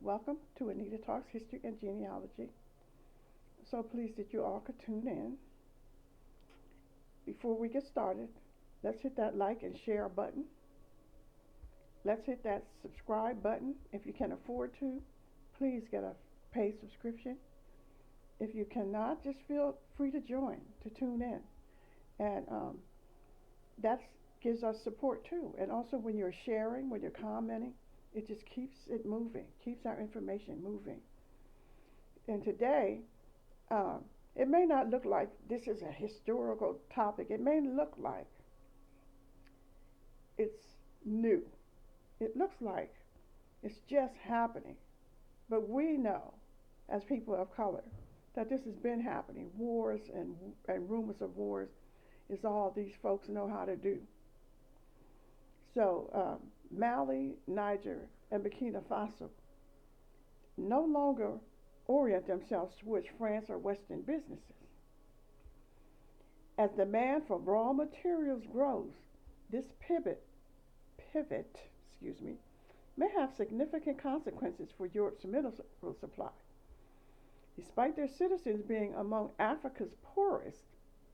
welcome to Anita Talks History and Genealogy. So pleased that you all could tune in. Before we get started, let's hit that like and share button. Let's hit that subscribe button. If you can afford to, please get a paid subscription. If you cannot, just feel free to join, to tune in. And that gives us support too. And also when you're sharing, when you're commenting, it just keeps it moving, keeps our information moving. And today, it may not look like this is a historical topic. It may look like it's new. It looks like it's just happening. But we know, as people of color, that this has been happening. Wars and rumors of wars is all these folks know how to do. So Mali, Niger, and Burkina Faso no longer orient themselves towards France or Western businesses. As demand for raw materials grows, this pivot, may have significant consequences for Europe's mineral supply. Despite their citizens being among Africa's poorest,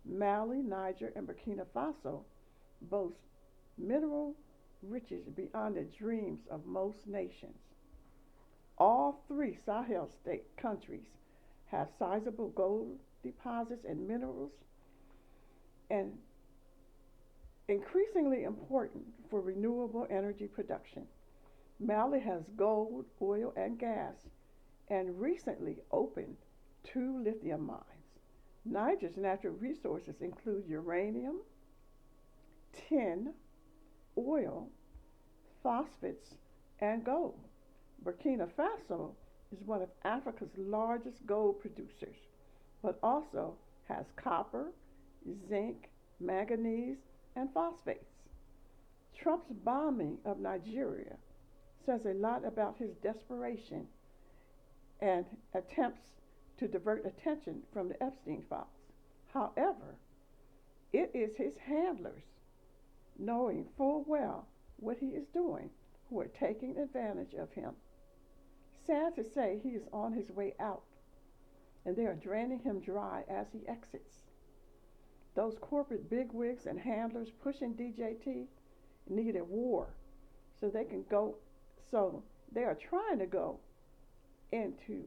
Mali, Niger, and Burkina Faso boast mineral riches beyond the dreams of most nations. All three Sahel state countries have sizable gold deposits and minerals, and increasingly important for renewable energy production. Mali has gold, oil, and gas, and recently opened 2 lithium mines. Niger's natural resources include uranium, tin, oil, phosphates, and gold. Burkina Faso is one of Africa's largest gold producers, but also has copper, zinc, manganese, and phosphates. Trump's bombing of Nigeria says a lot about his desperation and attempts to divert attention from the Epstein files. However, it is his handlers, knowing full well what he is doing, who are taking advantage of him. Sad to say, he is on his way out, and they are draining him dry as he exits. Those corporate bigwigs and handlers pushing DJT need a war so they can go. So they are trying to go into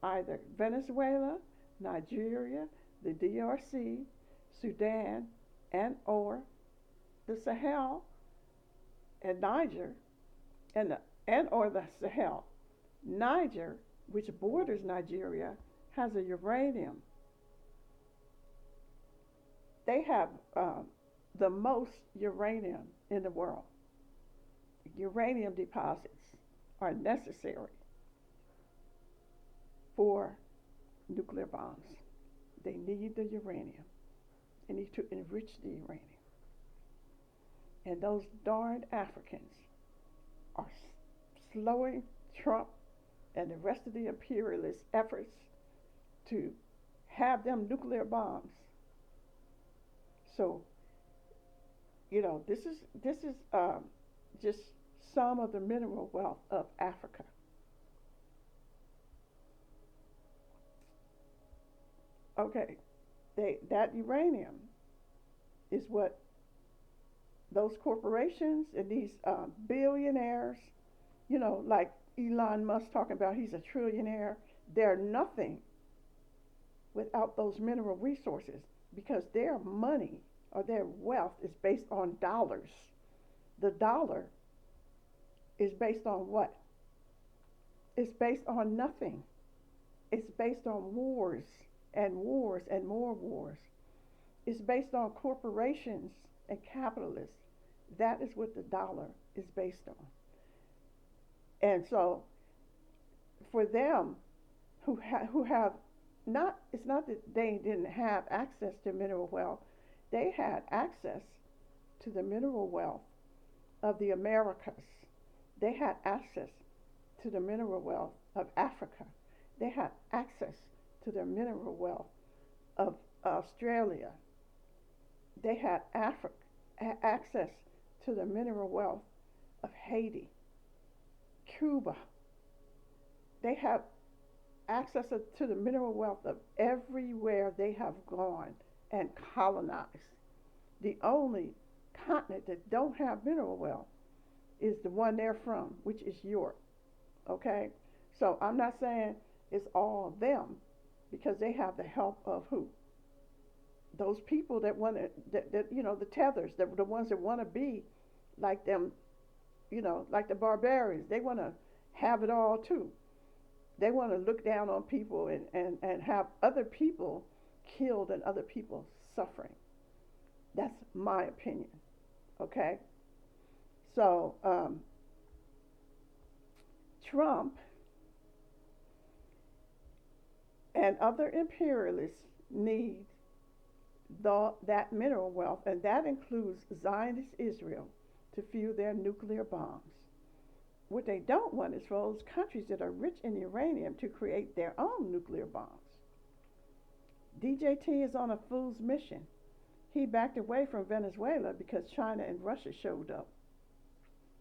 either Venezuela, Nigeria, the DRC, Sudan, and or the Sahel and Niger, and or the Sahel. Niger, which borders Nigeria, has a uranium. They have the most uranium in the world. Uranium deposits are necessary for nuclear bombs. They need the uranium. They need to enrich the uranium. And those darn Africans are slowing Trump and the rest of the imperialist efforts to have them nuclear bombs. So, this is just some of the mineral wealth of Africa. Okay, that uranium is what those corporations and these billionaires, like Elon Musk talking about he's a trillionaire, they're nothing without those mineral resources, because their money or their wealth is based on dollars. The dollar is based on what? It's based on nothing. It's based on wars and wars and more wars. It's based on corporations and capitalists. That is what the dollar is based on. And so for them who have not, it's not that they didn't have access to mineral wealth. They had access to the mineral wealth of the Americas. They had access to the mineral wealth of Africa. They had access to the mineral wealth of Australia. They had access to the mineral wealth of Haiti, Cuba, They have access to the mineral wealth of everywhere they have gone and colonized. The only continent that don't have mineral wealth is the one they're from, which is Europe. Okay? So I'm not saying it's all them because they have the help of who? Those people that want to, that the tethers, the ones that want to be like them, like the barbarians. They want to have it all too. They want to look down on people and have other people killed and other people suffering. That's my opinion. Okay? So, Trump and other imperialists need that mineral wealth, and that includes Zionist Israel, to fuel their nuclear bombs. What they don't want is for those countries that are rich in uranium to create their own nuclear bombs. DJT is on a fool's mission. He backed away from Venezuela because China and Russia showed up.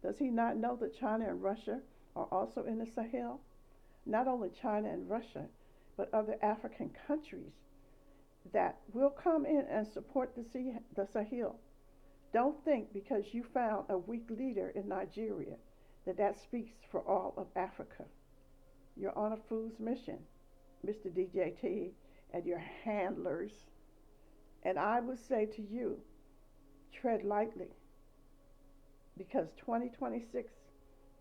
Does he not know that China and Russia are also in the Sahel? Not only China and Russia, but other African countries that will come in and support the Sahel. Don't think because you found a weak leader in Nigeria that speaks for all of Africa. You're on a fool's mission, Mr. DJT, and your handlers. And I would say to you, tread lightly, because 2026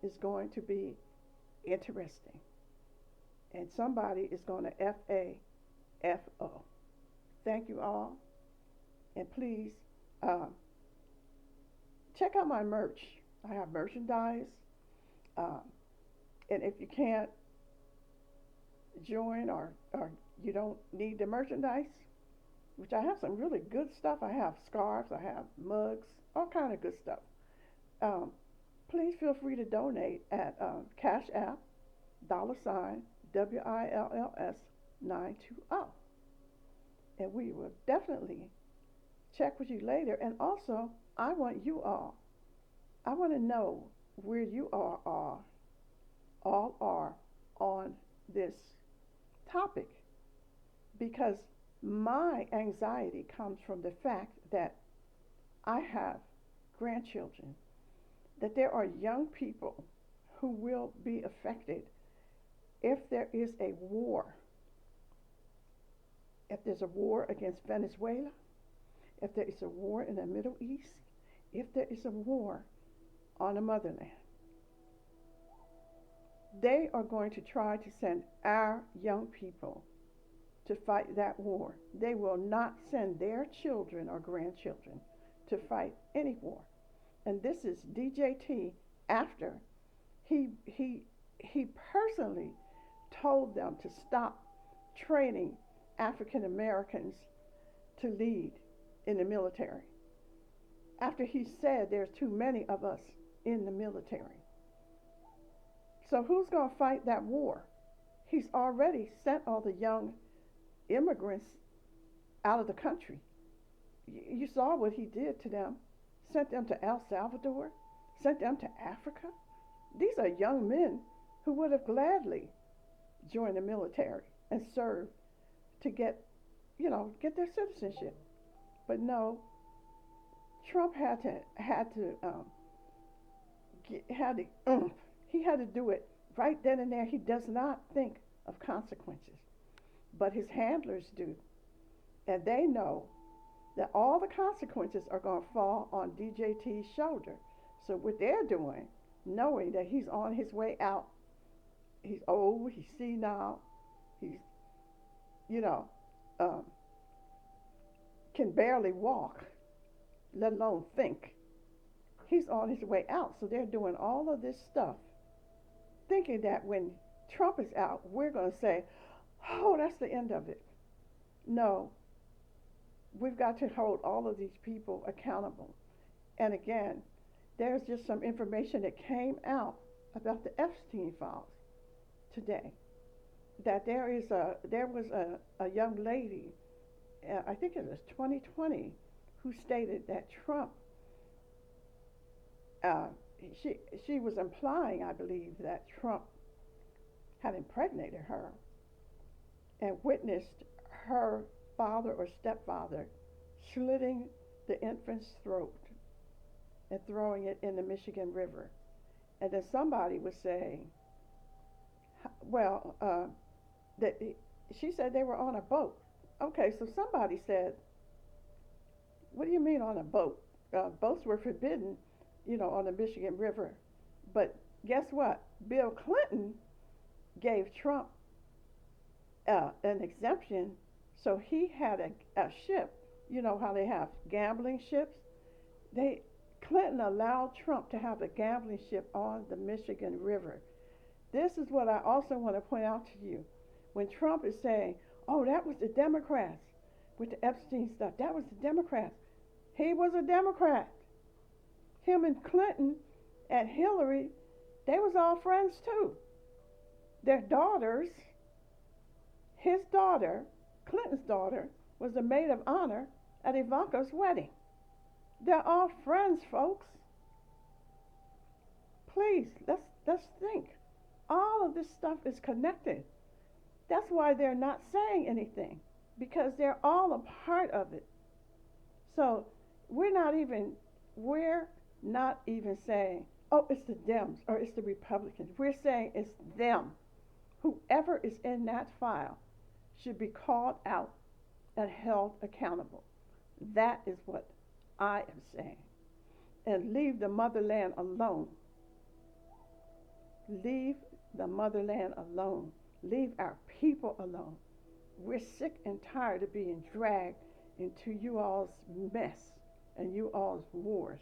is going to be interesting. And somebody is going to FAFO. Thank you all. And please check out my merch. I have merchandise. And if you can't join or you don't need the merchandise, which I have some really good stuff. I have scarves, I have mugs, all kind of good stuff. Please feel free to donate at Cash App, $ WILLS 920. And we will definitely check with you later. And also, I want to know where you all are on this topic, because my anxiety comes from the fact that I have grandchildren, that there are young people who will be affected if there is a war. If there's a war against Venezuela, if there is a war in the Middle East, if there is a war on the motherland, they are going to try to send our young people to fight that war. They will not send their children or grandchildren to fight any war. And this is DJT after he personally told them to stop training African Americans to lead in the military. After he said there's too many of us in the military. So who's going to fight that war? He's already sent all the young immigrants out of the country. You saw what he did to them. Sent them to El Salvador, sent them to Africa. These are young men who would have gladly joined the military and served to get their citizenship. But no, Trump had the oomph. He had to do it right then and there. He does not think of consequences, but his handlers do, and they know that all the consequences are going to fall on DJT's shoulder. So what they're doing, knowing that he's on his way out, he's old, he's senile, he's, can barely walk, let alone think. He's on his way out. So they're doing all of this stuff, thinking that when Trump is out, we're going to say, oh, that's the end of it. No. We've got to hold all of these people accountable. And again, there's just some information that came out about the Epstein files today. That there was a young lady, I think it was 2020, who stated that Trump, she was implying, I believe, that Trump had impregnated her and witnessed her father or stepfather slitting the infant's throat and throwing it in the Michigan River. And then somebody was saying, well, that she said they were on a boat. Okay, so somebody said, what do you mean on a boat? Boats were forbidden, on the Michigan River. But guess what? Bill Clinton gave Trump an exemption, so he had a ship. You know how they have gambling ships? Clinton allowed Trump to have a gambling ship on the Michigan River. This is what I also want to point out to you. When Trump is saying, oh, that was the Democrats with the Epstein stuff. That was the Democrats. He was a Democrat. Him and Clinton and Hillary, they was all friends too. Their daughters, his daughter, Clinton's daughter, was the maid of honor at Ivanka's wedding. They're all friends, folks. Please, let's think. All of this stuff is connected. That's why they're not saying anything, because they're all a part of it. So we're not even saying, oh, it's the Dems or it's the Republicans. We're saying it's them. Whoever is in that file should be called out and held accountable. That is what I am saying. And leave the motherland alone. Leave the motherland alone. Leave our people alone. We're sick and tired of being dragged into you all's mess and you all's wars.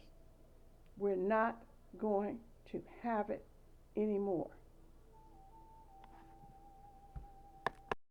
We're not going to have it anymore.